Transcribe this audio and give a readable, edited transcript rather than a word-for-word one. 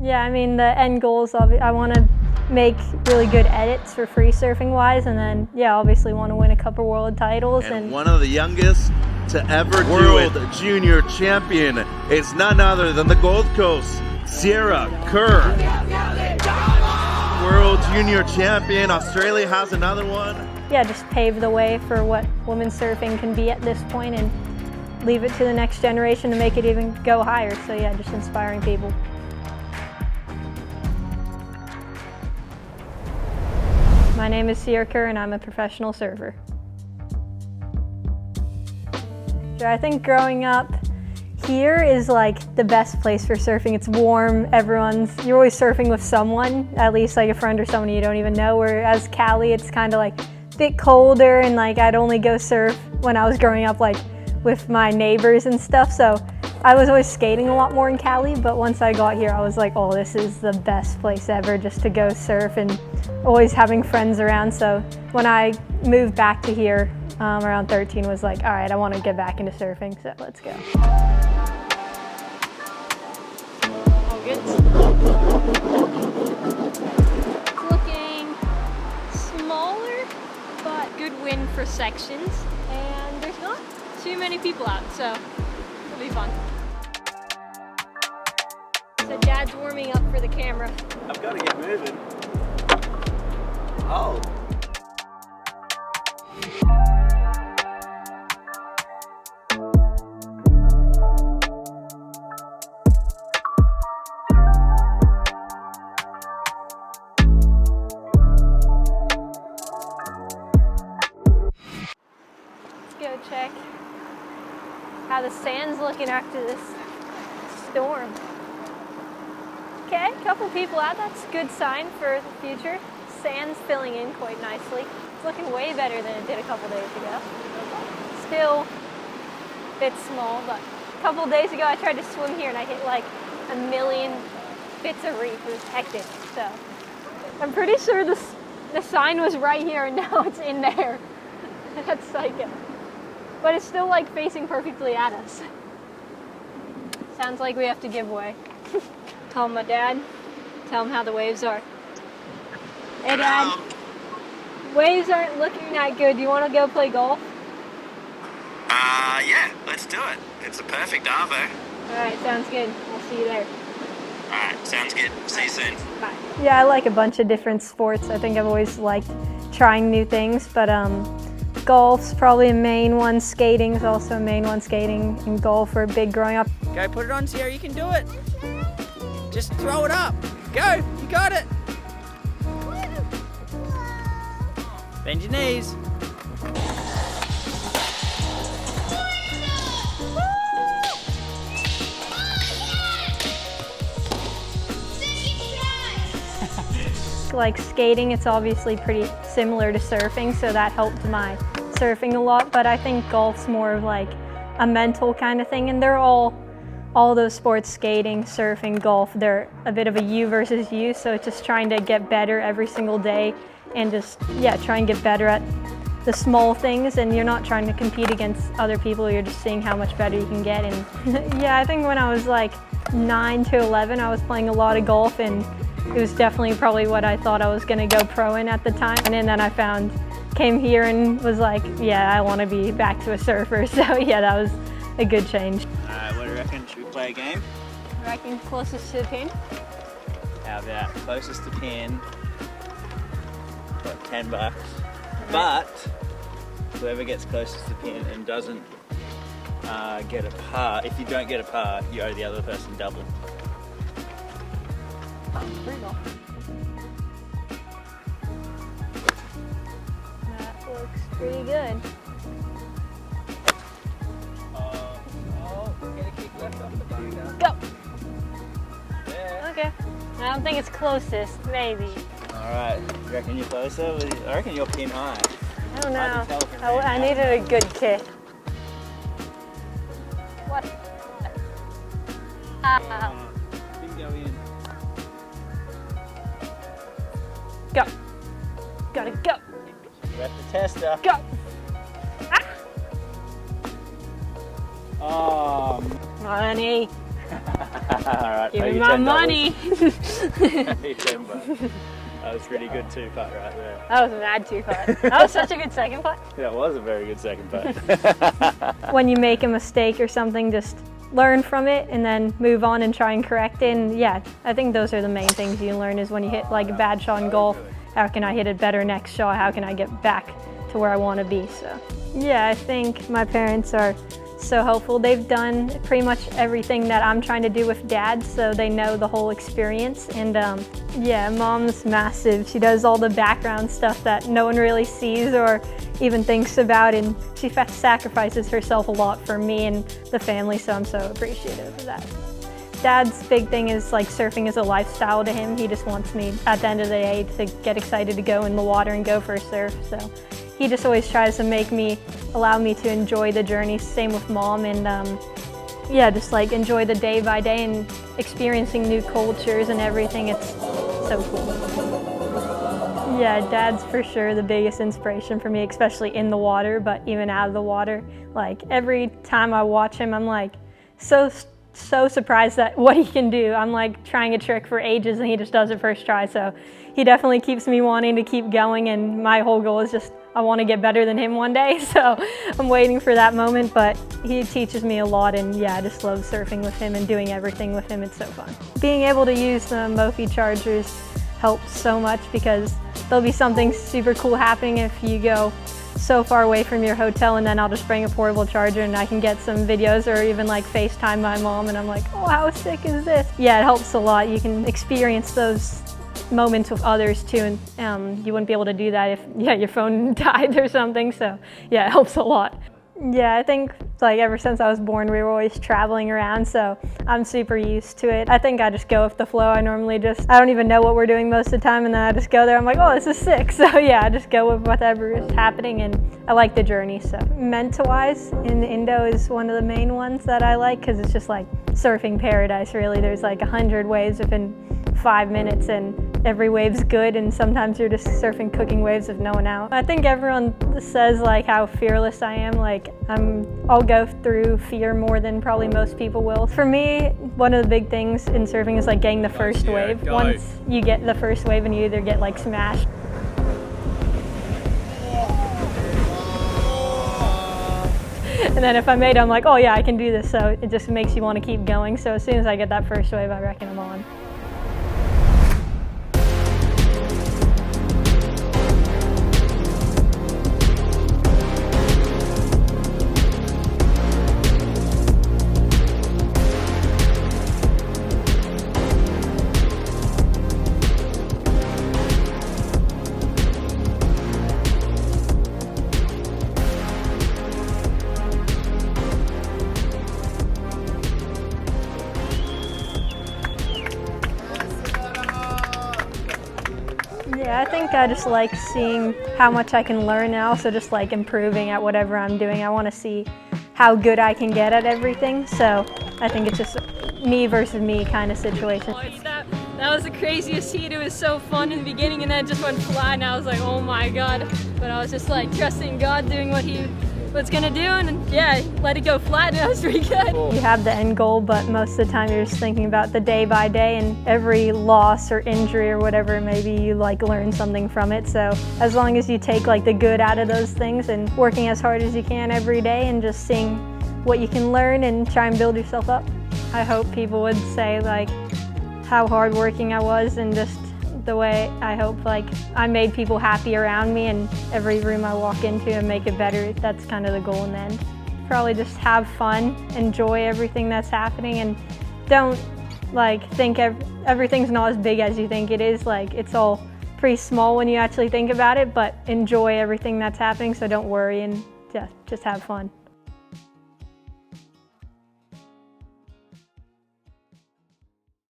Yeah, I mean, the end goals, I want to make really good edits for free surfing wise, and then, yeah, obviously want to win a couple world titles. And one of the youngest to ever world junior champion is none other than the Gold Coast, Sierra Kerr. World junior champion, Australia has another one. Yeah, just pave the way for what women's surfing can be at this point and leave it to the next generation to make it even go higher. So yeah, just inspiring people. My name is Sierra Kerr and I'm a professional surfer. I think growing up here is like the best place for surfing. It's warm, you're always surfing with someone, at least like a friend or someone you don't even know, whereas Cali, it's kind of like a bit colder, and like I'd only go surf when I was growing up like with my neighbors and stuff, so I was always skating a lot more in Cali, but once I got here I was like, oh, this is the best place ever just to go surf, and always having friends around. So when I moved back to here around 13 was like, all right, I want to get back into surfing, so let's go. All good. It's looking smaller, but good wind for sections, and there's not too many people out, so it'll be fun. So Dad's warming up for the camera. I've got to get moving. Oh. Go check how the sand's looking after this storm. Okay, a couple people out, that's a good sign for the future. Sand's filling in quite nicely. It's looking way better than it did a couple days ago. Still a bit small, but a couple days ago I tried to swim here and I hit like a million bits of reef. It was hectic, so I'm pretty sure the sign was right here and now it's in there. That's psycho. But it's still like facing perfectly at us. Sounds like we have to give way. Tell my dad, tell him how the waves are. Hey Dad, waves aren't looking that good. Do you want to go play golf? Yeah, let's do it. It's a perfect arvo. Alright, sounds good. I'll see you there. Alright, sounds good. See you soon. Bye. Yeah, I like a bunch of different sports. I think I've always liked trying new things, but golf's probably a main one. Skating's also a main one. Skating and golf were big growing up. Go, put it on, Sierra, you can do it. Just throw it up. Go, you got it. Bend your knees. Like skating, it's obviously pretty similar to surfing, so that helped my surfing a lot, but I think golf's more of like a mental kind of thing, and they're all those sports, skating, surfing, golf, they're a bit of a you versus you, so it's just trying to get better every single day and just, yeah, try and get better at the small things, and you're not trying to compete against other people, you're just seeing how much better you can get. And yeah, I think when I was like 9 to 11, I was playing a lot of golf, and it was definitely probably what I thought I was going to go pro in at the time. And then came here and was like, yeah, I want to be back to a surfer. So yeah, that was a good change. Alright, what do you reckon? Should we play a game? I reckon closest to the pin. How about closest to pin? Got $10. But whoever gets closest to pin and doesn't get a par, if you don't get a par, you owe the other person double. That looks pretty good. Get a kick left off the bunker. Go! Yeah. Okay. I don't think it's closest, maybe. Alright, you reckon you're closer? I reckon you're pin high. I don't Hard to know. tell from I there. needed a good kick. What? Didn't go in. Go. Gotta go. We're at the tester. Go. Ah. Oh, Honey. Alright, Give me my money. That was pretty good two putt right there. That was a mad two putt. That was such a good second putt. That was a very good second putt. When you make a mistake or something, just learn from it and then move on and try and correct it. And yeah, I think those are the main things you learn is when you hit like a bad shot in golf, how can I hit it better next shot? How can I get back to where I want to be? So yeah, I think my parents are so helpful. They've done pretty much everything that I'm trying to do with Dad, so they know the whole experience. And yeah, Mom's massive. She does all the background stuff that no one really sees or even thinks about, and she sacrifices herself a lot for me and the family, so I'm so appreciative of that. Dad's big thing is like surfing is a lifestyle to him. He just wants me at the end of the day to get excited to go in the water and go for a surf. So he just always tries to allow me to enjoy the journey. Same with Mom, and yeah, just like enjoy the day by day and experiencing new cultures and everything. It's so cool. Yeah, Dad's for sure the biggest inspiration for me, especially in the water, but even out of the water. Like every time I watch him, I'm like so surprised at what he can do. I'm like trying a trick for ages and he just does it first try. So he definitely keeps me wanting to keep going, and my whole goal is just I want to get better than him one day. So I'm waiting for that moment, but he teaches me a lot, and yeah, I just love surfing with him and doing everything with him. It's so fun. Being able to use the Mophie chargers helps so much because there'll be something super cool happening if you go so far away from your hotel, and then I'll just bring a portable charger and I can get some videos or even like FaceTime my mom, and I'm like, oh, how sick is this? Yeah, it helps a lot. You can experience those moments with others too, and you wouldn't be able to do that if your phone died or something. So yeah, it helps a lot. Yeah, I think like ever since I was born, we were always traveling around, so I'm super used to it. I think I just go with the flow. I don't even know what we're doing most of the time, and then I just go there. I'm like, oh, this is sick. So yeah, I just go with whatever is happening, and I like the journey. So mental-wise, in Indo is one of the main ones that I like because it's just like surfing paradise, really. There's like 100 waves within 5 minutes, and every wave's good, and sometimes you're just surfing cooking waves with no one out. I think everyone says like how fearless I am. Like I'll go through fear more than probably most people will. For me, one of the big things in surfing is like getting the first wave. Once you get the first wave and you either get like smashed. And then if I made it, I'm like, oh yeah, I can do this. So it just makes you want to keep going. So as soon as I get that first wave, I reckon I'm on. Yeah, I think I just like seeing how much I can learn, and also just like improving at whatever I'm doing. I want to see how good I can get at everything. So I think it's just me versus me kind of situation. That was the craziest heat. It was so fun in the beginning, and then it just went flat, and I was like, oh my God. But I was just like trusting God, doing what He was gonna do, and yeah, let it go flat, and it was pretty good. You have the end goal, but most of the time you're just thinking about the day by day, and every loss or injury or whatever it may be, you like learn something from it. So as long as you take like the good out of those things and working as hard as you can every day and just seeing what you can learn and try and build yourself up. I hope people would say like how hardworking I was, and just the way I hope like I made people happy around me, and every room I walk into and make it better. That's kind of the goal in the end. Probably just have fun, enjoy everything that's happening, and don't like think everything's not as big as you think it is. Like it's all pretty small when you actually think about it, but enjoy everything that's happening, so don't worry and just have fun.